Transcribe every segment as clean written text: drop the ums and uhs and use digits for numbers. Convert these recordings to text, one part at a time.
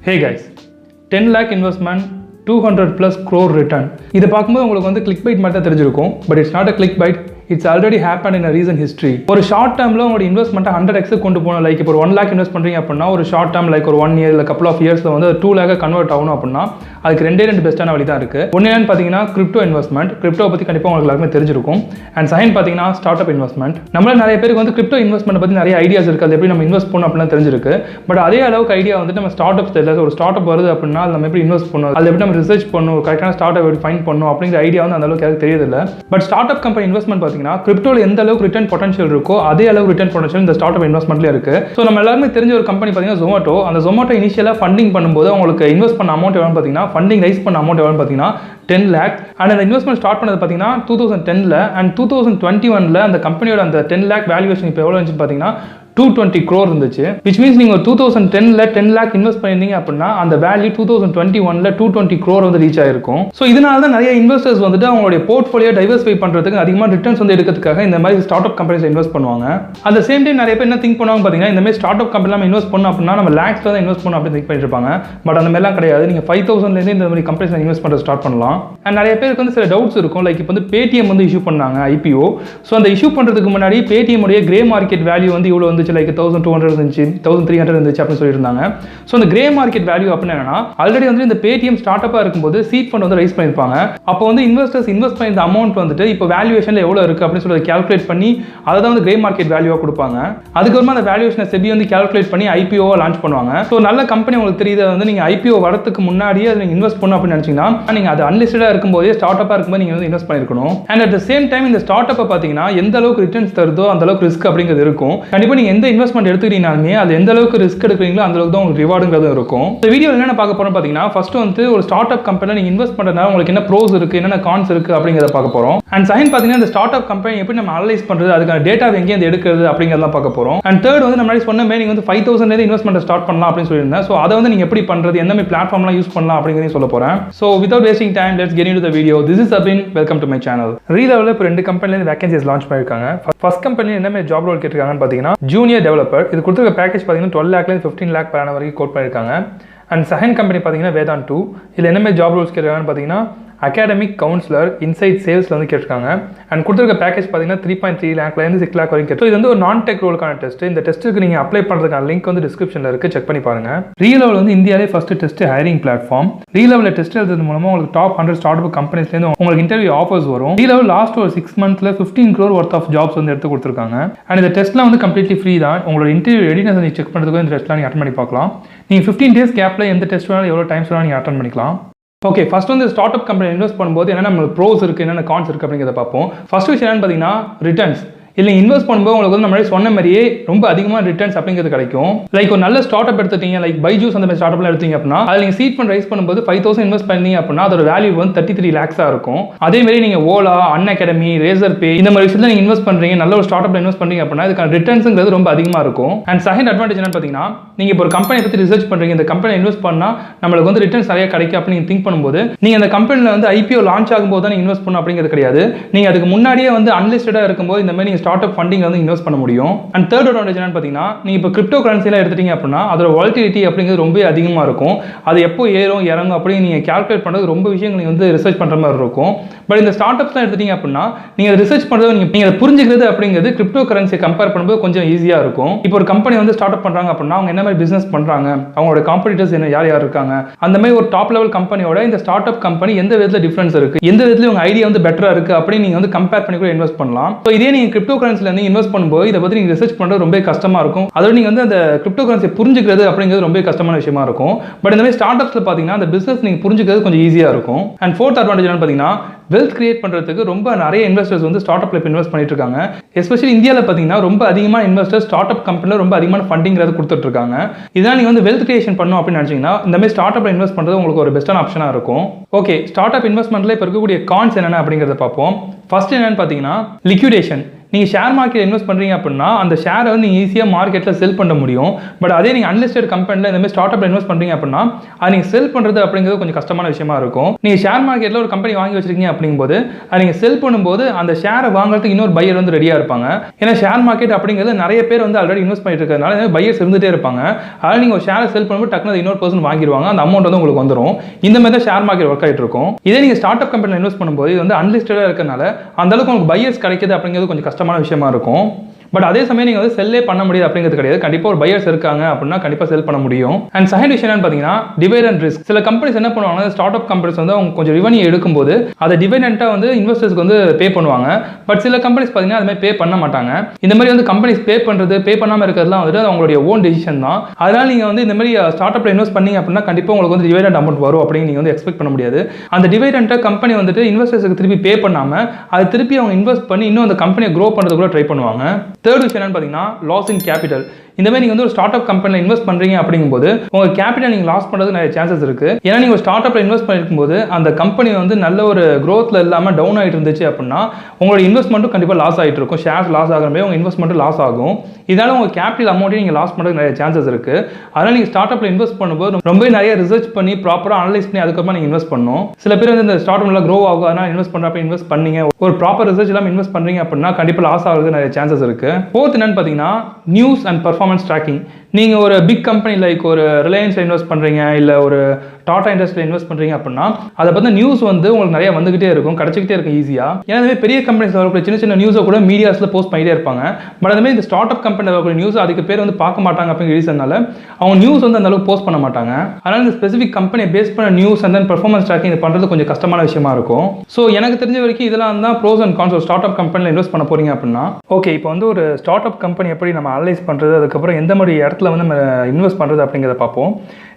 Hey guys, 10 lakh investment, 200 plus crore return. இது பார்க்கும்போது உங்களுக்கு வந்து clickbait மாதிரி தான் தெரிஞ்சிருக்கும், but it's not a clickbait. It's already happened in a recent history. ஒரு ஷார்ட் டேர்மில் உங்களோட இன்வெஸ்ட்மெண்ட்டை 100x கொண்டு போகணும். லைக் இப்போ ஒரு 1 lakh இன்வெஸ்ட் பண்ணுறீங்க அப்படின்னா ஒரு ஷார்ட் டேர்ம் லைக் ஒரு 1 year இல்லை கப்பல் ஆஃப் இயர்ஸில் வந்து 2 lakh கன்வெர்ட் ஆகணும் அப்படின்னா அதுக்கு ரெண்டு பெஸ்ட்டான வழி தான் இருக்குது. ஒன்று என்னன்னு பார்த்தீங்கன்னா கிரிப்டோ இன்வெஸ்ட்மெண்ட். கிரிப்டோ பற்றி கண்டிப்பாக உங்களுக்கு எல்லாருமே தெரிஞ்சிருக்கும். அண்ட் செகண்ட் பார்த்தீங்கன்னா ஸ்டார்ட் அப் இன்வெஸ்ட்மெண்ட். நம்மள நிறைய பேருக்கு வந்து கிரிப்டோ இன்வெஸ்ட்மெண்ட் பற்றி நிறைய ஐடியாஸ் இருக்குது, அது எப்படி நம்ம இன்வெஸ்ட் பண்ணணும் அப்படிலாம் தெரிஞ்சிருக்கு. பட் அதே அளவுக்கு ஐடியா வந்துட்டு நம்ம ஸ்டார்ட் அப் தெரியல. ஒரு ஸ்டார்ட் அப் வருது அப்படின்னா அது நம்ம எப்படி இன்வெஸ்ட் பண்ணணும், அது எப்படி நம்ம ரிசர்ச் பண்ணணும், கரெக்டான ஸ்டார்ட் அப் எப்படி ஃபைண்ட் பண்ணணும் அப்படிங்கிற ஐடியா வந்து அந்த அளவுக்கு யாருக்கு தெரியதில்லை. But start up company investment பார்த்தீங்கன்னா கிரிப்டோவில் எந்த அளவுக்கு ரிட்டர்ன் பொட்டன்ஷியல் இருக்கோ அதே அளவு ரிட்டர்ன் பொட்டன்ஷியல் இந்த ஸ்டார்ட் அப் இன்வெஸ்ட்மெண்ட்ல இருக்கு. ஸோ நம்ம எல்லாருமே தெரிஞ்ச ஒரு கம்பெனி பார்த்தீங்கன்னா Zomato. அந்த Zomato இனிஷியலாக ஃபண்டிங் பண்ணும்போது அவங்களுக்கு இன்வெஸ்ட் பண்ண அமௌண்ட் எவ்வளோ பார்த்தீங்கன்னா ஃபண்டிங் ரைஸ் பண்ண அமௌண்ட் எவ்வளோ பார்த்தீங்கன்னா 10 lakh. அண்ட் அந்த இன்வெஸ்ட்மெண்ட் ஸ்டார்ட் பண்ணது பார்த்தீங்கன்னா 2010 அண்ட் 2021 அந்த கம்பெனியோட அந்த 10 lakh வேல்யூவேஷன் இப்போ எவ்வளோ இருந்துச்சு பார்த்தீங்கன்னா 220 crore இருந்துச்சு. விச் மீன்ஸ் நீங்கள் 2010 10 lakh இன்வெஸ்ட் பண்ணிருந்தீங்க அப்படின்னா அந்த வேல்யூ 2021 220 crore வந்து ரீச் ஆயிருக்கும். ஸோ இதனால தான் நிறைய இன்வெஸ்டர்ஸ் வந்துட்டு அவங்களுடைய போர்ட்ஃபோலியோ டைவர்சிஃபை பண்ணுறதுக்கு அதிகமாக ரிட்டர்ன்ஸ் வந்து எடுக்கிறதுக்காக இந்த மாதிரி ஸ்டார்ட் அப் கம்பெனிஸ் இன்வெஸ்ட் பண்ணுவாங்க. அந்த சேம் டைம் நிறைய பேர் என்ன திங்க் பண்ணுவாங்க பார்த்தீங்கன்னா இந்த மாதிரி ஸ்டார்ட் அப் கம்பெனி நம்ம இன்வெஸ்ட் பண்ணோம் அப்படின்னா நம்ம லேக்ஸ்ல தான் இன்வெஸ்ட் பண்ணணும் அப்படின்னு திங்க் பண்ணிட்டு இருப்பாங்க. பட் அந்த மாதிரிலாம் கிடையாது. நீங்கள் 5,000 இந்த மாதிரி கம்பெனிஸ் இன்வெஸ்ட் பண்ணுறது ஸ்டார்ட் பண்ணலாம். அண்ட் நிறைய பேருக்கு வந்து சில டவுட்ஸ் இருக்கும். லைக் இப்போ வந்து பேடிஎம் வந்து இஷ்யூ பண்ணாங்க IPO. ஸோ அந்த இஷ்யூ பண்ணுறதுக்கு முன்னாடி பேடிஎம் உடைய கிரே மார்க்கெட் வேல்யூ வந்து இவ்வளோ வந்துச்சு, லைக் 1200 இருந்துச்சு, 1300 இருந்துச்சு அப்படின்னு சொல்லியிருந்தாங்க. ஸோ இந்த கிரே மார்க்கெட் வேல்யூ அப்படின்னு என்னன்னா ஆல்ரெடி வந்து இந்த பேடிஎம் ஸ்டார்ட் அப்பாக இருக்கும்போது சீட் ஃபண்ட் வந்து ரைஸ் பண்ணியிருப்பாங்க. அப்போ வந்து இன்வெஸ்டர்ஸ் இன்வெஸ்ட் பண்ணி அமௌண்ட் வந்துட்டு இப்போ வேல்யூவேஷனில் எவ்வளோ இருக்குது அப்படின்னு சொல்லி கால்குலேட் பண்ணி அதை தான் வந்து கிரே மார்க்கெட் வேல்யூவாக கொடுப்பாங்க. அதுக்கப்புறமா அந்த வேல்யூவேஷனை செபி வந்து கால்குலேட் பண்ணி IPO லான்ச் பண்ணுவாங்க. ஸோ நல்ல கம்பெனி உங்களுக்கு தெரியுது வந்து நீங்கள் IPO வரதுக்கு முன்னாடியே அதை நீங்கள் இன்வெஸ்ட் பண்ணணும் அப்படின்னு நினச்சிங்கன்னா நீங்கள் அது அன்லிஸ்டடாக இருக்கும்போதே ஸ்டார்ட் அப்பாக இருக்கும்போது நீங்கள் வந்து இன்வெஸ்ட் பண்ணிருக்கணும். And at the same time இந்த ஸ்டார்ட் அப்பை பார்த்தீங்கன்னா எந்த அளவுக்கு ரிட்டர்ன்ஸ் தருதோ அந்த அளவுக்கு ரிஸ்க் அப்படிங்கிறது இருக்கும். கண்டிப்பாக நீங்கள் எந்த இன்வெஸ்ட்மெண்ட் எடுத்துக்கிட்டீங்கனாலுமே அது எந்த அளவுக்கு ரிஸ்க் எடுக்கிறீங்களோ அந்த அளவுக்கு தான் உங்களுக்கு ரிவார்டுங்கிறது இருக்கும். இந்த வீடியோ என்ன பார்க்க போறோம் பார்த்தீங்கன்னா ஃபர்ஸ்ட் வந்து ஒரு ஸ்டார்ட் அப் கம்பெனியில் நீங்கள் இன்வெஸ்ட் பண்ணுறதுனால உங்களுக்கு என்ன ப்ரோஸ் இருக்குது, என்னென்ன கான்ஸ் இருக்குது அப்படிங்கிறத பார்க்க போகிறோம். அண்ட் செகண்ட் பார்த்தீங்கன்னா இந்த ஸ்டார்ட் அப் கம்பெனி எப்படி நம்ம அனலைஸ் பண்ணுறது, அதுக்கான டேட்டா எங்கேயும் எடுக்கிறது அப்படிங்கிறத பார்க்க போகிறோம். அண்ட் தேர்ட் வந்து நம்ம சொன்ன மாதிரி நீங்கள் வந்து 5,000 இன்வெஸ்ட்மெண்ட் ஸ்டார்ட் பண்ணலாம் அப்படின்னு சொல்லியிருந்தேன். ஸோ அதை வந்து நீங்கள் எப்படி பண்ணுறது, எந்த மாதிரி பிளாட்ஃபார்ம்லாம் யூஸ் பண்ணலாம் அப்படிங்கிறதையும் சொல்ல போகிறேன். So without wasting time let's get into the video. This is abin. Welcome to my channel. Relevel இப்போ 2 கம்பெனிலேருந்து வேகன்சிஸ் லான்ச் பண்ணியிருக்காங்க. ஃபர்ஸ்ட் கம்பெனியில் என்ன மாதிரி ஜாப் ரோல் கேட்டிருக்காங்கன்னு பார்த்தீங்கன்னா ஜூனியர் டெவலப்பர். இது கொடுத்துருக்க பேக்கேஜ் பார்த்தீங்கன்னா 12 lakh 15 lakh per annum வரைக்கும் கோட் பண்ணியிருக்காங்க. அண்ட் செகண்ட் கம்பெனி பார்த்தீங்கன்னா வேதான் 2. இதில் என்ன மாதிரி ஜாப் ரோல்ஸ் கேட்டிருக்காங்கன்னு பார்த்தீங்கன்னா அகாடமிக் கவுன்சிலர் இன்சைட் சேல்ஸில் வந்து கேட்டிருக்காங்க. அண்ட் கொடுத்துருக்க பேக்கேஜ் பார்த்தீங்கன்னா 3.3 lakhலேருந்து 6 lakh வரைக்கும். ஸோ இது வந்து ஒரு நான் டெக் ரோலுக்கான டெஸ்ட். இந்த டெஸ்ட்டுக்கு நீங்கள் அப்ளை பண்ணுறதுக்கான லிங்க் வந்து டிஸ்கிரிப்ஷனில் இருக்குது, செக் பண்ணி பாருங்க. Relevel வந்து இந்தியாவிலே first test hiring platform. Relevel test எழுதுறது மூலமாக உங்களுக்கு டாப் 100 ஸ்டார்ட் அப் கம்பெனிஸ்லேருந்து உங்களுக்கு இன்டர்வியூ ஆஃபர்ஸ் வரும். Relevel லாஸ்ட் ஒரு 6 months 15 crore worth of jobs வந்து எடுத்து கொடுத்துருக்காங்க. அண்ட் இந்த டெஸ்ட்லாம் வந்து கம்ப்ளீட்லி ஃப்ரீ தான். உங்களோட இன்டர்வியூ ரெடினஸ் நீங்கள் செக் பண்ணுறதுக்கு இந்த டெஸ்ட்லாம் நீங்கள் அட்டன் பண்ணி பார்க்கலாம். நீங்கள் 15 days கேப்பில் எந்த டெஸ்ட் வேணாலும் எவ்வளோ டைம்ஸ் வேணாலும் நீங்கள் அட்டன் பண்ணிக்கலாம். ஓகே, ஃபர்ஸ்ட் வந்து ஸ்டார்ட் அப் கம்பெனி இன்வெஸ்ட் பண்ணும்போது என்னென்ன நம்மளுக்கு ப்ரோஸ் இருக்குது, என்னென்ன கான்ஸ் இருக்குது அப்படிங்கிறத பார்ப்போம். ஃபர்ஸ்ட் விஷயம் என்னன்னு பார்த்தீங்கன்னா ரிட்டர்ன்ஸ். இல்லை இன்வெஸ்ட் பண்ணும்போது உங்களுக்கு வந்து நம்ம சொன்ன மாதிரியே ரொம்ப அதிகமாக ரிட்டர்ன்ஸ் அப்படிங்கிறது கிடைக்கும். லைக் ஒரு நல்ல ஸ்டார்ட் அப் எடுத்துட்டீங்க, லைக் பைஜூஸ் அந்த மாதிரி ஸ்டார்ட் அப்லாம் எடுத்தீங்க அப்படின்னா அதில் நீங்கள் சீட் ஃபண்ட் ரைஸ் பண்ணும்போது 5,000 இன்வெஸ்ட் பண்ணீங்க அப்படின்னா அதோட வேல்யூ வந்து 33 lakhs இருக்கும். அதே மாதிரி நீங்கள் ஓலா, அன்அகாடமி, ரேசர் பே இந்த மாதிரி விஷயத்தில் நீங்கள் இன்வெஸ்ட் பண்ணுறீங்க, நல்ல ஒரு ஸ்டார்ட் அப்ல இன்வெஸ்ட் பண்ணுறீங்க அப்படின்னா இதுக்கான ரிட்டர்ன்ஸ்ங்கிறது ரொம்ப அதிகமாக இருக்கும். அண்ட் செகண்ட் அட்வான்டேஜ் என்னன்னு பார்த்தீங்கன்னா நீங்கள் இப்போ ஒரு கம்பெனி பற்றி ரிசர்ச் பண்ணுறீங்க, இந்த கம்பெனி இன்வெஸ்ட் பண்ணால் நம்மளுக்கு வந்து ரிட்டர்ன்ஸ் நிறைய கிடைக்கும் அப்படின்னு நீங்கள் திங்க் பண்ணும்போது நீங்கள் அந்த கம்பெனியில் வந்து IPO லான்ச் ஆகும்போது தான் இன்வெஸ்ட் பண்ணணும் அப்படிங்கிறது கிடையாது. நீங்கள் அதுக்கு முன்னாடியே வந்து அன்லிஸ்டடாக இருக்கும்போது இந்த மாதிரி நீங்கள் ஸ்டார்ட் அப் ஃபண்டிங் வந்து இன்வெஸ்ட் பண்ண முடியும். அண்ட் தேர்ட் அட்வான்டேஜ் என்னன்னு பார்த்தீங்கன்னா நீங்கள் இப்போ கிரிப்டோ கரன்சிலாம் எடுத்துட்டீங்க அப்படின்னா அதோட வாலட்டிலிட்டி அப்படிங்கிறது ரொம்ப அதிகமாக இருக்கும். அது எப்போ ஏறும் இறங்கும் அப்படின்னு நீங்கள் கால்குலேட் பண்ணுறது ரொம்ப விஷயங்கள் நீங்கள் வந்து ரிசர்ச் பண்ணுற மாதிரி இருக்கும். பட் இந்த ஸ்டார்ட் அப்ஸ்லாம் எடுத்துட்டீங்க அப்படின்னா நீங்கள் ரிசர்ச் பண்ணுறது நீங்கள் புரிஞ்சுக்கிறது அப்படிங்கிறது கிரிப்டோ கரன்சியை கம்பேர் பண்ணும்போது கொஞ்சம் ஈஸியாக இருக்கும். இப்போ ஒரு கம்பெனி வந்து ஸ்டார்ட் அப் பண்ணுறாங்க அப்படின்னா அவங்க என்ன மாதிரி பிசினஸ் பண்ணுறாங்க, அவங்களோட காம்படிட்டர்ஸ் என்ன யார் இருக்காங்க, அந்த மாதிரி ஒரு டாப் லெவல் கம்பெனியோட இந்த ஸ்டார்ட் அப் கம்பெனி எந்த விதத்தில் டிஃபரன்ஸ் இருக்குது, எந்த விதத்தில் உங்கள் ஐடியா வந்து பெட்டராக இருக்குது அப்படின்னு நீங்கள் வந்து கம்பேர் பண்ணி கூட இன்வெஸ்ட் பண்ணலாம். ஸோ இதே நீங்கள் கிரிப்டோ கரன்சியில் வந்து இன்வெஸ்ட் பண்ணும்போது இதை பற்றி நீங்கள் ரிசர்ச் பண்ணுறது ரொம்ப கஷ்டமாக இருக்கும். அதோட நீங்கள் வந்து அந்த கிரிப்டோ கரன்சியை புரிஞ்சுக்கிறது அப்படிங்கிறது ரொம்ப கஷ்டமான விஷயமா இருக்கும். பட் இந்த மாதிரி ஸ்டார்ட் அப்ஸில் பார்த்தீங்கன்னா அந்த பிசினஸ் நீங்கள் புரிஞ்சுக்கிறது கொஞ்சம் ஈஸியாக இருக்கும். அண்ட் ஃபோர்த் அட்வான்டேஜ் என்னன்னு பார்த்தீங்கன்னா வெல்த் கிரியேட் பண்ணுறதுக்கு ரொம்ப நிறைய இன்வெஸ்டர்ஸ் வந்து ஸ்டார்ட் அப்ல இன்வெஸ்ட் பண்ணிட்டு இருக்காங்க. எஸ்பெஷலி இந்தியாவில் பார்த்தீங்கன்னா ரொம்ப அதிகமான இன்வெஸ்டர்ஸ் ஸ்டார்ட் அப் கம்பெனியில் ரொம்ப அதிகமான ஃபண்டிங்கிறது கொடுத்துட்டு இருக்காங்க. இதனால் நீங்கள் வந்து வெல்த் கிரியேஷன் பண்ணணும் அப்படின்னு நினச்சிங்கன்னா இந்த மாதிரி ஸ்டார்ட் அப்ல இன்வெஸ்ட் பண்ணுறது உங்களுக்கு ஒரு பெஸ்ட்டான ஆப்ஷனாக இருக்கும். ஓகே, ஸ்டார்ட் அப் இன்வெஸ்ட்மெண்ட்ல இப்போ இருக்கக்கூடிய கான்ஸ் என்னென்ன அப்படிங்கிறத பார்ப்போம். ஃபர்ஸ்ட் என்னன்னு பார்த்தீங்கன்னா லிக்விடேஷன். நீங்கள் ஷேர் மார்க்கெட் இன்வெஸ்ட் பண்ணுறீங்க அப்படின்னா அந்த ஷேரை வந்து நீங்கள் ஈஸியாக மார்க்கெட்டில் செல் பண்ண முடியும். பட் அதே நீங்கள் அன்லிஸ்டட் கம்பெனியில் இந்த மாதிரி ஸ்டார்ட் அப்பில் இன்வெஸ்ட் பண்ணுறீங்க அப்படின்னா அது நீங்கள் செல் பண்ணுறது அப்படிங்கிறது கொஞ்சம் கஷ்டமான விஷயமா இருக்கும். நீங்கள் ஷேர் மார்க்கெட்டில் ஒரு கம்பெனி வாங்கி வச்சிருக்கீங்க அப்படிங்கும்போது அது நீங்கள் செல் பண்ணும்போது அந்த ஷேரை வாங்குறதுக்கு இன்னொரு பையர் வந்து ரெடியாக இருப்பாங்க. ஏன்னா ஷேர் மார்க்கெட் அப்படிங்கிறது நிறைய பேர் வந்து ஆல்ரெடி இன்வெஸ்ட் பண்ணிட்டு இருக்கிறதுனால பையர்ஸ் இருந்துகிட்டே இருப்பாங்க. அதனால் நீங்கள் ஒரு ஷேரை செல் பண்ணும்போது டக்குனு இன்னொரு பர்சன் வாங்கிடுவாங்க, அந்த அமௌண்ட் வந்து உங்களுக்கு வந்துடும். இந்த மாதிரி தான் ஷேர் மார்க்கெட் ஒர்க் ஆகிட்டு இருக்கும். இதே நீங்கள் ஸ்டார்ட் அப் கம்பெனியில் இன்வெஸ்ட் பண்ணும்போது இது வந்து அன்லிஸ்டடாக இருக்கிறதுனால அந்த அளவுக்கு உங்களுக்கு பையர்ஸ் கிடைக்குது அப்படிங்கிறது கொஞ்சம் கஷ்டமான விஷயமா இருக்கும். பட் அதே சமயம் நீங்கள் வந்து செல்லே பண்ண முடியாது அப்படிங்கிறது கிடையாது. கண்டிப்பாக ஒரு பையர்ஸ் இருக்காங்க அப்படின்னா கண்டிப்பாக செல் பண்ண முடியும். அண்ட் செகண்ட் விஷயம் என்னன்னு பார்த்தீங்கன்னா டிவைட் அண்ட் ரிஸ்க். சில கம்பெனிஸ் என்ன பண்ணுவாங்க, ஸ்டார்ட் அப் கம்பெனிஸ் வந்து அவங்க கொஞ்சம் ரெவன்யூ எடுக்கும்போது அதை டிவைடெண்டாக வந்து இன்வெஸ்டர்ஸ்க்கு வந்து பே பண்ணுவாங்க. பட் சில கம்பெனிஸ் பார்த்தீங்கன்னா அது மாதிரி பே பண்ண மாட்டாங்க. இந்த மாதிரி வந்து கம்பெனிஸ் பே பண்ணாமல் இருக்கிறதுலாம் வந்துட்டு அவங்களுடைய ஓன் டெசிஷன் தான். அதனால் நீங்கள் வந்து இந்த மாதிரி ஸ்டார்ட் அப்பில் இன்வெஸ்ட் பண்ணீங்க அப்படின்னா கண்டிப்பாக உங்களுக்கு வந்து டிவைடெண்ட் அமௌண்ட் வரும் அப்படின்னு நீங்கள் வந்து எக்ஸ்பெக்ட் பண்ண முடியாது. அந்த டிவைடெண்ட்டை கம்பெனி வந்துட்டு இன்வெஸ்டர்ஸ்க்கு திருப்பி பே பண்ணாமல் அது திருப்பி அவங்க இன்வெஸ்ட் பண்ணி இன்னும் அந்த கம்பெனியை க்ரோ பண்ணுறது கூட ட்ரை பண்ணுவாங்க. தேர்ட் விஷயம் என்னன்னு பார்த்தீங்கன்னா லாஸ் இன் கேபிட்டல். இந்த மாதிரி நீங்கள் வந்து ஒரு ஸ்டார்ட் அப் கம்பெனியில் இன்வெஸ்ட் பண்ணுறீங்க அப்படிங்கும்போது உங்கள் கேபிட்டல் நீங்கள் லாஸ் பண்ணுறது நிறைய சான்சஸ் இருக்குது. ஏன்னா நீங்கள் ஒரு ஸ்டார்ட் அப்பில் இன்வெஸ்ட் பண்ணிருக்கும்போது அந்த கம்பெனி வந்து நல்ல ஒரு க்ரோத்தில் இல்லாமல் டவுன் ஆகிட்டு இருந்துச்சு அப்படின்னா உங்களோட இன்வெஸ்ட்மெண்ட்டும் கண்டிப்பாக லாஸ் ஆகிட்டு இருக்கும். ஷேர்ஸ் லாஸ் ஆகிற மாதிரி உங்கள் இன்வெஸ்ட்மெண்ட்டும் லாஸ் ஆகும். இதனால உங்கள் கேபிட்டல் அமௌண்ட்டையும் நீங்கள் லாஸ் பண்ணுறது நிறைய சான்சஸ் இருக்குது. அதனால் நீங்கள் ஸ்டார்ட் அப்பில் இன்வெஸ்ட் பண்ணும்போது ரொம்ப நிறைய ரிசர்ச் பண்ணி ப்ராப்பராக அனலைஸ் பண்ணி அதுக்கப்புறமா நீங்கள் இன்வெஸ்ட் பண்ணணும். சில பேர் வந்து இந்த ஸ்டார்ட் அப்ல க்ரோ ஆகும் அதனால் இன்வெஸ்ட் பண்ணுறப்ப இன்வெஸ்ட் பண்ணீங்க ஒரு ப்ராப்பர் ரிசர்ச் இல்லாமல் இன்வெஸ்ட் பண்ணுறீங்க அப்படின்னா கண்டிப்பாக லாஸ் ஆகிறது நிறைய சான்சஸ் இருக்குது. ஃபோர்த் என்னன்னு பார்த்தீங்கன்னா நியூஸ் அண்ட் பர்ஃபார்மன்ஸ் ட்ராக்கிங். நீங்கள் ஒரு பிக் கம்பெனி லைக் ஒரு ரிலையன்ஸில் இன்வெஸ்ட் பண்ணுறீங்க இல்லை ஒரு டாடா இண்டஸ்ட்ரியில் இன்வெஸ்ட் பண்ணுறீங்க அப்படின்னா அதை பற்றி நியூஸ் வந்து உங்களுக்கு நிறைய வந்துகிட்டே இருக்கும், கிடச்சிக்கிட்டே இருக்கும் ஈஸியாக. ஏன்னா அதுவே பெரிய கம்பெனிஸ் வரக்கூடிய சின்ன சின்ன நியூஸை கூட மீடியாஸில் போஸ்ட் பண்ணிட்டே இருப்பாங்க. பட் அதுமாதிரி இந்த ஸ்டார்ட் அப் கம்பெனியில் வரக்கூடிய நியூஸ் அதுக்கு பேர் வந்து பார்க்க மாட்டாங்க அப்படிங்கிற ரீசன்னால அவங்க நியூஸ் வந்து அந்த அளவுக்கு போஸ்ட் பண்ண மாட்டாங்க. அதனால் இந்த ஸ்பெசிஃபிக் கம்பெனியை பேஸ் பண்ண news and then performance tracking இது பண்ணுறது கொஞ்சம் கஷ்டமான விஷயமா இருக்கும். ஸோ எனக்கு தெரிஞ்ச வரைக்கும் இதெல்லாம் தான் ப்ரோஸ் அண்ட் கான்ஸ். ஒரு ஸ்டார்ட் அப் கம்பெனியில் இன்வெஸ்ட் பண்ண போறீங்க அப்படின்னா ஓகே, இப்போ வந்து ஒரு ஸ்டார்ட் அப் கம்பெனி எப்படி நம்ம அனலைஸ் பண்ணுறது, அதுக்கப்புறம் எந்த மாதிரி இடத்துல வந்து நம்ம இன்வெஸ்ட் பண்ணுறது அப்படிங்கிறத பார்ப்போம்.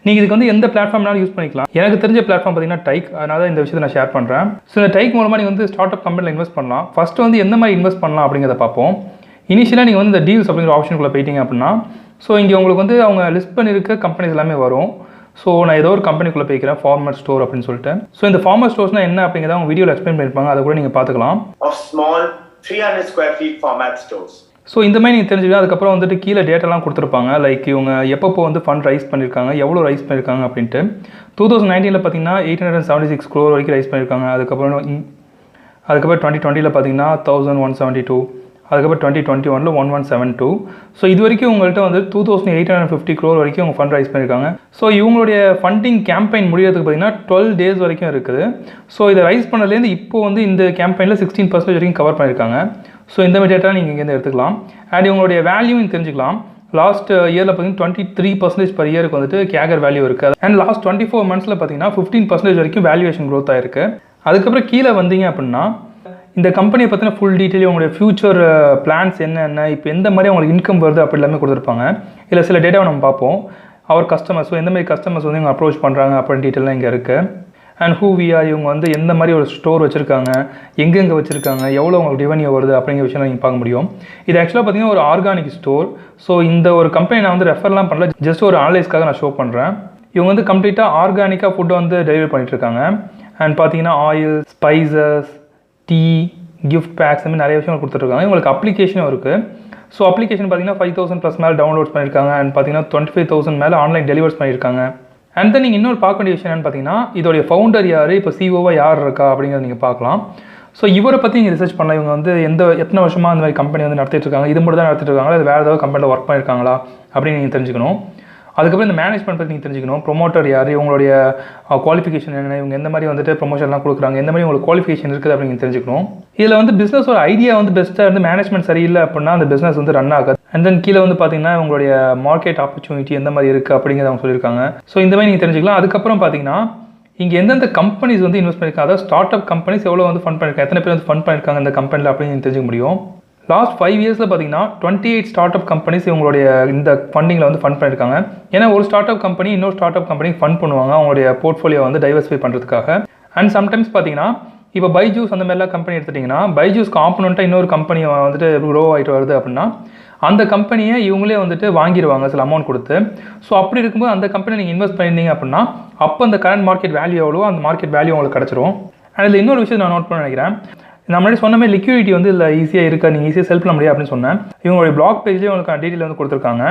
நீங்கள் இதுக்கு வந்து எந்த பிளாட்ஃபார்ம்னாலும் யூஸ் பண்ணிக்கலாம். எனக்கு தெரிஞ்ச பிளாட்ஃபார்ம் பார்த்தீங்கன்னா டைக். அதனால இந்த விஷயத்தை நான் ஷேர் பண்ணுறேன். ஸோ இந்த டைக் மூலமாக நீங்கள் வந்து ஸ்டார்ட் அப் கம்பெனியில் இன்வெஸ்ட் பண்ணலாம். ஃபஸ்ட்டு வந்து எந்த மாதிரி இன்வெஸ்ட் பண்ணலாம் அப்படிங்கிறத பார்ப்போம். இனிஷியலாக நீங்கள் வந்து இந்த டீல்ஸ் அப்படிங்கிற ஆப்ஷனுக்குள்ளே போயிட்டீங்க அப்படின்னா ஸோ இங்கே உங்களுக்கு வந்து அவங்க லிஸ்ட் பண்ணியிருக்க கம்பெனிஸ் எல்லாமே வரும். ஸோ நான் ஏதோ ஒரு கம்பெனிக்குள்ளே போய்க்கிறேன், ஃபார்மர் ஸ்டோர் அப்படின்னு சொல்லிட்டு. ஸோ இந்த ஃபார்மர் ஸ்டோர்ஸ்னால் என்ன அப்படிங்கிறத அவங்க வீடியோவில் எக்ஸ்பிளைன் பண்ணியிருப்பாங்க, அதை கூட நீங்கள் பார்த்துக்கலாம். Of small 300 square feet format stores. So இந்த மாதிரி நீங்கள் தெரிஞ்சுக்கலாம். அதுக்கப்புறம் வந்துட்டு கீழே டேட்டாலாம் கொடுத்துருப்பாங்க. லைக் இவங்க எப்பப்போ வந்து ஃபண்ட் ரைஸ் பண்ணியிருக்காங்க, எவ்வளோ ரைஸ் பண்ணியிருக்காங்க அப்படின்ட்டு. 2019 பார்த்தீங்கன்னா 876 crore வரைக்கும் ரைஸ் பண்ணியிருக்காங்க. அதுக்கப்புறம் 2020 பார்த்தீங்கன்னா 1172, அதுக்கப்புறம் 2021 1172. ஸோ இது வரைக்கும் உங்கள்கிட்ட வந்து 2850 crore வரைக்கும் அவங்க ஃபண்ட் ரைஸ் பண்ணியிருக்காங்க. ஸோ இவங்களுடைய ஃபண்டிங் கேம்பெயின் முடியறதுக்கு பார்த்தீங்கன்னா 12 days வரைக்கும் இருக்குது. ஸோ இதை ரைஸ் பண்ணதுலேருந்து இப்போ வந்து இந்த கேம்பெயினில் 16% வரைக்கும் கவர் பண்ணியிருக்காங்க. ஸோ இந்த மாதிரி டேட்டா நீங்கள் இங்கேருந்து எடுத்துக்கலாம். அண்ட் இவங்களுடைய வேல்யூவும் தெரிஞ்சுக்கலாம். லாஸ்ட் இயரில் பார்த்தீங்கன்னா 23% பர் இயருக்கு வந்துட்டு கேகர் வேல்யூ இருக்குது. அண்ட் லாஸ்ட் 24 monthsல பார்த்தீங்கன்னா 15% வரைக்கும் வேல்யூவேஷன் க்ரோத் ஆயிருக்கு. அதுக்கப்புறம் கீழே வந்தீங்க அப்படின்னா இந்த கம்பெனியை பற்றின ஃபுல் டீட்டெயில், உங்களுடைய ஃபியூச்சர் பிளான்ஸ் என்னென்ன, இப்போ எந்த மாதிரி அவங்களுக்கு இன்கம் வருது அப்படி எல்லாமே கொடுத்துருப்பாங்க. இல்லை சில டேட்டாவை நம்ம பார்ப்போம். அவர் கஸ்டமர்ஸ், எந்த மாதிரி கஸ்டமர்ஸ் வந்து இவங்க அப்ரோச் பண்ணுறாங்க அப்படின்னு டீட்டெயிலாம் இங்கே இருக்குது. அண்ட் ஹூ வி ஆர், இவங்க வந்து எந்த மாதிரி ஒரு ஸ்டோர் வச்சுருக்காங்க, எங்கெங்கே வச்சுருக்காங்க, எவ்வளோ உங்களுக்கு ரெவன்யூ வருது அப்படிங்கிற விஷயம் நீங்கள் பார்க்க முடியும். இது ஆக்சுவலாக பார்த்தீங்கன்னா ஒரு ஆர்கானிக் ஸ்டோர். ஸோ இந்த ஒரு கம்பெனி நான் வந்து ரெஃபர்லாம் பண்ணல, ஜஸ்ட் ஒரு அனலைஸ்க்காக நான் ஷோ பண்ணுறேன். இவங்க வந்து கம்ப்ளீட்டாக ஆர்கானிக்காக ஃபுட்டை வந்து டெலிவரி பண்ணிட்டுருக்காங்க. அண்ட் பார்த்தீங்கன்னா oil, spices, tea, gift packs, இந்த மாதிரி நிறைய விஷயங்கள் கொடுத்துருக்காங்க. இவங்களுக்கு அப்ளிகேஷனும் இருக்குது. ஸோ அப்ளிகேஷன் பார்த்தீங்கன்னா 5000+ மேலே டவுன்லோட்ஸ் பண்ணியிருக்காங்க. அண்ட் பார்த்தீங்கன்னா 25,000 மேலே ஆன்லைன் டெலிவர்ஸ் பண்ணியிருக்காங்க. அண்ட் தென் நீங்கள் இன்னொரு பார்க்க வேண்டிய விஷயம் என்னன்னு பார்த்தீங்கன்னா இதோடைய ஃபவுண்டர் யார், இப்போ சிஓவாக யார் இருக்கா அப்படிங்கிறத நீங்கள் பார்க்கலாம். ஸோ இவரை பற்றி நீங்கள் ரிசர்ச் பண்ணலாம். இவங்க வந்து எத்தனை வருஷமாக இந்த மாதிரி கம்பெனி வந்து நடத்திட்டு இருக்காங்க, இது மட்டும் தான் நடத்திட்டு இருக்காங்களா, அது வேறு ஏதாவது கம்பெனியில் ஒர்க் பண்ணியிருக்காங்களா அப்படின்னு நீங்கள் தெரிஞ்சுக்கணும். அதுக்கப்புறம் இந்த மேனேஜ்மெண்ட் பற்றி நீங்கள் தெரிஞ்சுக்கணும். ப்ரொமோட்டர் யார், இவங்களுடைய குவாலிஃபிகேஷன் என்ன, இவங்க எந்த மாதிரி வந்துட்டு ப்ரொமோஷன்லாம் கொடுக்குறாங்க, எந்த மாதிரி உங்களுக்கு குவாலிஃபிகேஷன் இருக்குது அப்படின்னு நீங்கள் தெரிஞ்சுக்கணும். இதில் வந்து பிஸ்னஸ் ஒரு ஐடியா வந்து பெஸ்ட்டாக இருந்து மேனேஜ்மெண்ட் சரியில்லை அப்படின்னா அந்த பிஸ்னஸ் வந்து ரன் ஆகாது. அண்ட் தென் கீழே வந்து பார்த்தீங்கன்னா உங்களுடைய மார்க்கெட் ஆப்பர்ச்சுனிட்டி எந்த மாதிரி இருக்குது அப்படிங்கிறத அவங்க சொல்லியிருக்காங்க. ஸோ இந்த மாதிரி நீங்கள் தெரிஞ்சுக்கலாம். அதுக்கப்புறம் பார்த்தீங்கன்னா இங்கே எந்தெந்த கம்பெனிஸ் வந்து இன்வெஸ்ட் பண்ணியிருக்காங்க, அதாவது ஸ்டார்ட் அப் கம்பெனிஸ் எவ்வளோ வந்து ஃபண்ட் பண்ணியிருக்காங்க, எத்தனை பேர் வந்து ஃபண்ட் பண்ணியிருக்காங்க இந்த கம்பெனியில் அப்படின்னு தெரிஞ்சுக்க முடியும். லாஸ்ட் 5 yearsல பார்த்தீங்கன்னா 28 ஸ்டார்ட் அப் கம்பெனிஸ் இவங்களுடைய இந்த ஃபண்டிங்கில் வந்து ஃபண்ட் பண்ணியிருக்காங்க. ஏன்னா ஒரு ஸ்டார்ட் அப் கம்பெனி இன்னொரு ஸ்டார்ட் அப் கம்பெனி ஃபண்ட் பண்ணுவாங்க அவங்களுடைய போர்ட்ஃபோலியோ வந்து டைவர்சிஃபை பண்ணுறதுக்காக. அண்ட் சம்டைம்ஸ் பார்த்தீங்கன்னா இப்போ பைஜூஸ் அந்த மாதிரிலாம் கம்பெனி எடுத்துட்டிங்கன்னா பைஜூஸ் காம்பனண்ட்டாக இன்னொரு கம்பெனி வந்துட்டு க்ரோ ஆகிட்டு வருது அப்படின்னா அந்த கம்பெனியை இவங்களே வந்துட்டு வாங்கிடுவாங்க சில அமௌண்ட் கொடுத்து. ஸோ அப்படி இருக்கும்போது அந்த கம்பெனி நீங்கள் இன்வெஸ்ட் பண்ணியிருந்தீங்க அப்படின்னா அப்போ அந்த கரண்ட் மார்க்கெட் வேல்யூ எவ்வளோ அந்த மார்க்கெட் வேல்யூ உங்களுக்கு கிடச்சிரும். அண்ட் இதில் இன்னொரு விஷயம் நான் நோட் பண்ண நினைக்கிறேன். நான் முன்னாடி சொன்ன மாதிரி லிக்விடிட்டி வந்து இதில் ஈஸியாக இருக்கா, நீங்கள் ஈஸியாக செல் பண்ண முடியாது அப்படின்னு சொன்னேன். இவங்களுடைய பிளாக் பேஜ்லேயே உங்களுக்கு டீட்டெயில் வந்து கொடுத்துருக்காங்க.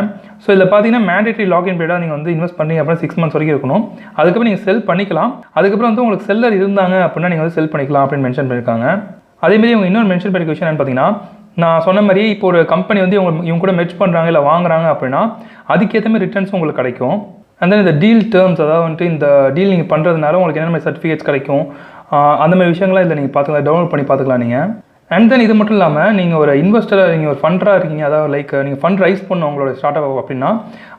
ஸோ இதில் பார்த்தீங்கன்னா மேண்டேட்டரி லாகின் பீரியடாக நீங்கள் வந்து இன்வெஸ்ட் பண்ணி அப்புறம் 6 months வரைக்கும் இருக்கணும். அதுக்கப்புறம் நீங்கள் செல் பண்ணிக்கலாம். அதுக்கப்புறம் வந்து உங்களுக்கு செல்லர் இருந்தாங்க அப்படின்னா நீங்கள் வந்து செல் பண்ணிக்கலாம் அப்படின்னு மென்ஷன் பண்ணியிருக்காங்க. அதேமாதிரி இவங்க இன்னொரு மென்ஷன் பண்ணிக்க விஷயம் என்னன்னு பார்த்தீங்கன்னா, நான் சொன்ன மாதிரி இப்போ ஒரு கம்பெனி வந்து இவங்க கூட மெர்ஜ் பண்ணுறாங்க இல்லை வாங்குறாங்க அப்படின்னா அதுக்கேற்ற மாதிரி ரிட்டர்ன்ஸ் உங்களுக்கு கிடைக்கும். அண்ட் தென் இந்த டீல் டேர்ம்ஸ், அதாவது வந்துட்டு இந்த டீல் நீங்கள் பண்ணுறதுனால உங்களுக்கு என்ன மாதிரி சர்டிஃபிகேட்ஸ் கிடைக்கும், அந்த மாதிரி விஷயங்கள்லாம் இதில் நீங்கள் பார்த்துக்கலாம், டவுன்லோட் பண்ணி பார்த்துக்கலாம் நீங்கள். அண்ட் தென் இது மட்டும் இல்லாமல் நீங்கள் ஒரு இன்வெஸ்டராக, நீங்கள் ஒரு ஃபண்டராக இருக்கீங்க, அதாவது லைக் நீங்கள் ஃபண்ட் ரைஸ் பண்ணணும் உங்களோட ஸ்டார்ட் அப் அப்படின்னா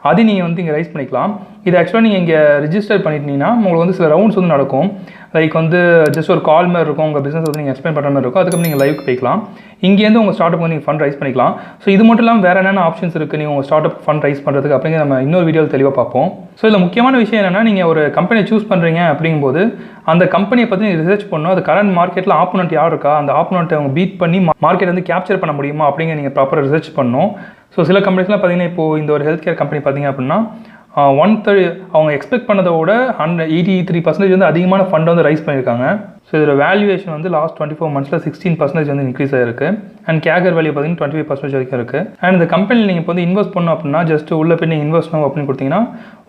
அது நீங்கள் வந்து இங்கே ரைஸ் பண்ணிக்கலாம். இது ஆக்சுவலாக நீங்கள் இங்கே ரிஜிஸ்டர் பண்ணிட்டீங்கன்னா உங்களுக்கு வந்து சில ரவுண்ட்ஸ் வந்து நடக்கும். லைக் வந்து ஜஸ்ட் ஒரு கால் மாதிரி இருக்கும், உங்கள் பிஸ்னஸ் வந்து நீங்கள் எக்ஸ்பிளைன் பண்ணுற மாதிரி இருக்கும். அதுக்கப்புறம் நீங்கள் லைவ் போய்க்கலாம். இங்கேருந்து உங்கள் ஸ்டார்ட் அப் வந்து நீங்கள் ஃபண்ட் ரைஸ் பண்ணிக்கலாம். ஸோ இது மட்டும் இல்லாமல் வேறு என்னென்ன ஆப்ஷன்ஸ் இருக்குது நீங்கள் உங்கள் ஸ்டார்ட் அப் ஃபண்ட் ரைஸ் பண்ணுறதுக்கு அப்படிங்கிற நம்ம இன்னொரு வீடியோவில் தெளிவாக பார்ப்போம். ஸோ இதில் முக்கியமான விஷயம் என்னென்னா, நீங்கள் ஒரு கம்பெனியை சூஸ் பண்ணுறீங்க அப்படிங்கும்போது அந்த கம்பெனியை பற்றி நீங்கள் ரிசர்ச் பண்ணணும். அது கரண்ட் மார்க்கெட்டில் ஆப்போனன்ட் யார் இருக்கா, அந்த ஆப்போனன்ட்டை அவங்க பீட் பண்ணி மார்க்கெட் வந்து கேப்சர் பண்ண முடியுமா அப்படிங்கிற நீங்கள் ப்ராப்பராக ரிசர்ச் பண்ணணும். ஸோ சில கம்பெனிஸ்லாம் பார்த்தீங்கன்னா, இப்போது இந்த ஒரு ஹெல்த் கேர் கம்பெனி பார்த்தீங்க அப்படின்னா 130 அவங்க எக்ஸ்பெக்ட் பண்ணதை விட 183% வந்து அதிகமான ஃபண்டை வந்து ரைஸ் பண்ணியிருக்காங்க. ஸோ இதோட வேல்யூவேஷன் வந்து லாஸ்ட் 24 months 16% வந்து இன்க்ரீஸ் ஆகிருக்கு. அண்ட் கேகர் வேல்யூ பார்த்தீங்கன்னா 25% வரைக்கும் இருக்குது. அண்ட் இந்த கம்பெனியில் நீங்கள் இப்போ வந்து இன்வெஸ்ட் பண்ணணும் அப்படின்னா ஜஸ்ட் உள்ள போய் நீங்கள் இன்வெஸ்ட் பண்ணணும் அப்படின்னு கொடுத்தீங்கன்னா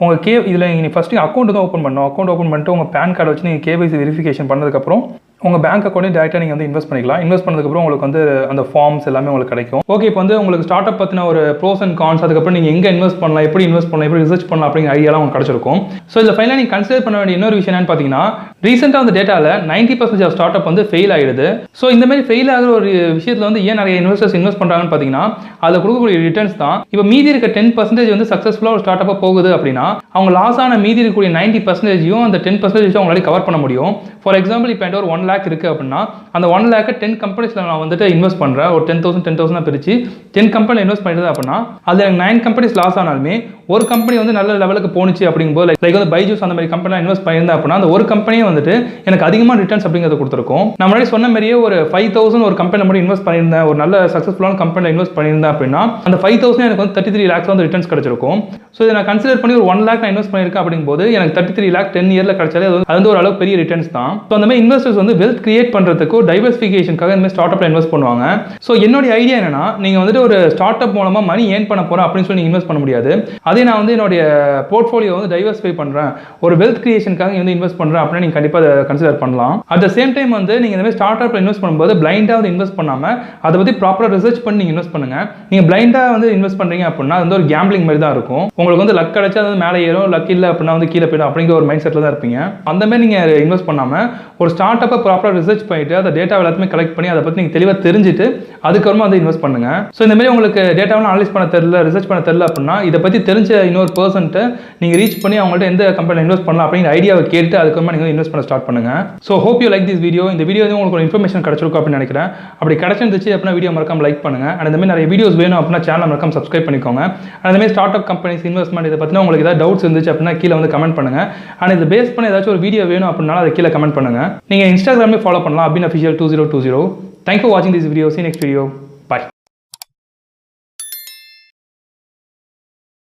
உங்கள் இதில் நீங்கள் ஃபஸ்ட்டு அக்கௌண்ட் தான் ஓப்பன் பண்ணணும். அக்கௌண்ட் ஓப்பன் பண்ணிட்டு உங்கள் பேன் கார்டு வச்சு நீங்கள் KYC வெரிஃபிகேஷன் பண்ணதுக்கப்புறம் உங்கள் பேங்க் அக்கௌண்ட்டையும் டேரெக்டாக நீங்கள் வந்து இன்வெஸ்ட் பண்ணிக்கலாம். இன்வெஸ்ட் பண்ணதுக்கப்புறம் உங்களுக்கு வந்து அந்த ஃபார்ம்ஸ் எல்லாமே உங்களுக்கு கிடைக்கும். ஓகே, இப்போ வந்து உங்களுக்கு ஸ்டார்ட் அப் பற்றின ஒரு ப்ரோஸ் அண்ட் கான்ஸ், அதுக்கப்புறம் நீங்கள் எங்கே இன்வெஸ்ட் பண்ணலாம், எப்படி இன்வெஸ்ட் பண்ணலாம், எப்படி ரிசர்ச் பண்ணலாம் அப்படிங்கிற ஐடியாலாம் உங்களுக்கு கிடச்சிருக்கும். ஸோ இதில் ஃபைனலாக நீங்கள் கன்சிடர் பண்ண வேண்டிய இன்னொரு விஷயம் என்னன்னு பார்த்தீங்கன்னா, ரீசெண்டாக அந்த டேட்டாவில் 90% ஆஃப் ஸ்டார்ட் அப் வந்து ஃபெயில் ஆகிடுது. ஸோ இந்த மாதிரி ஃபெயில் ஆகிற ஒரு விஷயத்தில் வந்து ஏன் நிறைய இன்வெஸ்டர்ஸ் இன்வெஸ்ட் பண்ணுறாங்கன்னு பார்த்தீங்கன்னா, அதில் கொடுக்கக்கூடிய ரிட்டர்ன்ஸ் தான். இப்போ மீதி இருக்க 10% வந்து சக்ஸஸ்ஃபுல்லாக ஒரு ஸ்டார்ட் அப்பாக போகுது அப்படின்னா அவங்க லாஸ் ஆன மீதி இருக்கக்கூடிய 90% அந்த 10% அவங்களால கவர் பண்ண முடியும். ஃபார் எக்ஸாம்பிள் இப்போ ஒரு 1 lakh இருக்குது அப்படின்னா அந்த 1 lakh 10 கம்பெனிஸில் நான் வந்துட்டு இன்வெஸ்ட் பண்ணுறேன். ஒரு 10,000 பிரித்து 10 கம்பெனியில் இன்வெஸ்ட் பண்ணிடுது அப்படின்னா அதில் எனக்கு 9 கம்பெனிஸ் லாஸ் ஆனாலுமே ஒரு கம்பெனி வந்து நல்ல லெவலுக்கு போணுச்சு அப்படிங்கும்போது லைக் வந்து பைஜூஸ் அந்த மாதிரி கம்பெனிலாம் இன்வெஸ்ட் பண்ணியிருந்தேன் அப்படின்னா அந்த ஒரு கம்பெனியே வந்துட்டு எனக்கு அதிகமாக ரிட்டர்ன்ஸ் அப்படிங்கிறத கொடுத்துருக்கும். நான் முன்னாடி சொன்ன மாதிரியே ஒரு 5,000 ஒரு கம்பெனியில் மட்டும் இன்வெஸ்ட் பண்ணியிருந்தேன், ஒரு நல்ல சக்ஸஸ்ஃபுல்லான கம்பெனியில் இன்வெஸ்ட் பண்ணியிருந்தேன் அப்படின்னா அந்த 5,000 எனக்கு வந்து 33 lakhs வந்து ரிட்டர்ன்ஸ் கிடைச்சிருக்கும். ஸோ இதை நான் கன்சிடர் பண்ணி ஒரு 1 lakh நான் இன்வெஸ்ட் பண்ணியிருக்கேன் அப்படிங்கும்போது எனக்கு 33 lakh 10 years கிடைச்சாலே அது வந்து ஒரு அளவு பெரிய ரிட்டர்ன்ஸ் தான். ஸோ அந்த மாதிரி இன்வெஸ்டர்ஸ் வந்து வெல்த் கிரியேட் பண்ணுறதுக்கு டைவர்சிஃபிகேஷனுக்காக இந்த மாதிரி ஸ்டார்ட் அப்ல இன்வெஸ்ட் பண்ணுவாங்க. ஸோ என்னுடைய ஐடியா என்னன்னா, நீங்கள் வந்துட்டு ஒரு ஸ்டார்ட் அப் மூலமாக மணி ஏர்ன் பண்ண போகிறேன் அப்படின்னு சொல்லி இன்வெஸ்ட் பண்ண முடியாது. அதே நான் வந்து என்னுடைய போர்ட்ஃபோலியோ வந்து டைவர்சிஃபை பண்ணுறேன், ஒரு வெல்த் கிரியேஷனுக்காக வந்து இன்வெஸ்ட் பண்ணுறேன் அப்படின்னா நீங்கள் கண்டிப்பாக அதை கன்சிடர் பண்ணலாம். அட் த சேம் டைம் வந்து நீங்கள் இந்த மாதிரி ஸ்டார்ட் அப்ல இன்வெஸ்ட் பண்ணும்போது பிளைண்டாக வந்து இன்வெஸ்ட் பண்ணாமல் அதை பற்றி ப்ராப்பராக ரிசர்ச் பண்ணி நீங்கள் இன்வெஸ்ட் பண்ணுங்க. நீங்கள் பிளைண்டாக வந்து இன்வெஸ்ட் பண்ணுறீங்க அப்படின்னா அது வந்து ஒரு கேம்பிளிங் மாதிரி தான் இருக்கும். உங்களுக்கு வந்து லக் கிடைச்சா அது மேலே ஏறும், லக் இல்லை அப்படின்னா வந்து கீழே போயிடும் அப்படிங்கிற ஒரு மைண்ட் செட்டில் தான் இருப்பீங்க. அந்த மாதிரி நீங்கள் இன்வெஸ்ட் பண்ணாமல் ஒரு ஸ்டார்ட் அப்பை ப்ராப்பராக ரிசர்ச் பண்ணிட்டு அந்த டேட்டா எல்லாத்தையுமே கலெக்ட் பண்ணி அதை பற்றி நீங்கள் தெளிவாக தெரிஞ்சுட்டு அதுக்கப்புறமா வந்து இன்வெஸ்ட் பண்ணுங்க. ஸோ இந்த மாதிரி உங்களுக்கு டேட்டாவெல்லாம் அனலைஸ் பண்ண தெரியல, ரிசர்ச் பண்ண தெரியல அப்படின்னா இதை பற்றி தெரிஞ்ச இன்னொரு பர்சன்ட்டு நீங்கள் ரீச் பண்ணி அவங்கள்ட்ட எந்த கம்பெனியில் இன்வெஸ்ட் பண்ணலாம் அப்படிங்கிற ஐடியாவை கேட்டு அதுக்கப்புறமா நீங்கள் இன்வெஸ்ட் பண்ண ஸ்டார்ட் பண்ணுங்க. So hope you like this video. இந்த வீடியோ வந்து உங்களுக்கு ஒரு இன்ஃபர்மேஷன் கிடைச்சிருக்கும் அப்படின்னு நினைக்கிறேன். அப்படி கிடைச்சிருந்துச்சு அப்படின்னா வீடியோ மறக்காம லைக் பண்ணுங்க. அண்ட் இந்த மாதிரி நிறைய வீடியோஸ் வேணும் அப்படின்னா சேனல் மறக்காம சப்ஸ்கிரைப் பண்ணிக்கோங்க. அண்ட் இந்த மாதிரி ஸ்டார்ட் அப் கம்பெனிஸ் இன்வெஸ்ட்மெண்ட் இதை பற்றினா உங்களுக்கு ஏதாவது டவுட்ஸ் இருந்துச்சு அப்படின்னா கீழே வந்து கமெண்ட் பண்ணுங்க. அண்ட் இதை பேஸ் பண்ணி ஏதாச்சும் ஒரு வீடியோ வேணும் அப்படின்னா அதை கீழே கமெண்ட் பண்ணுங்க. நீங்கள் இன்ஸ்டாகிராமே ஃபாலோ பண்ணலாம் abin official 2020. Thank you for watching this video. See you next video.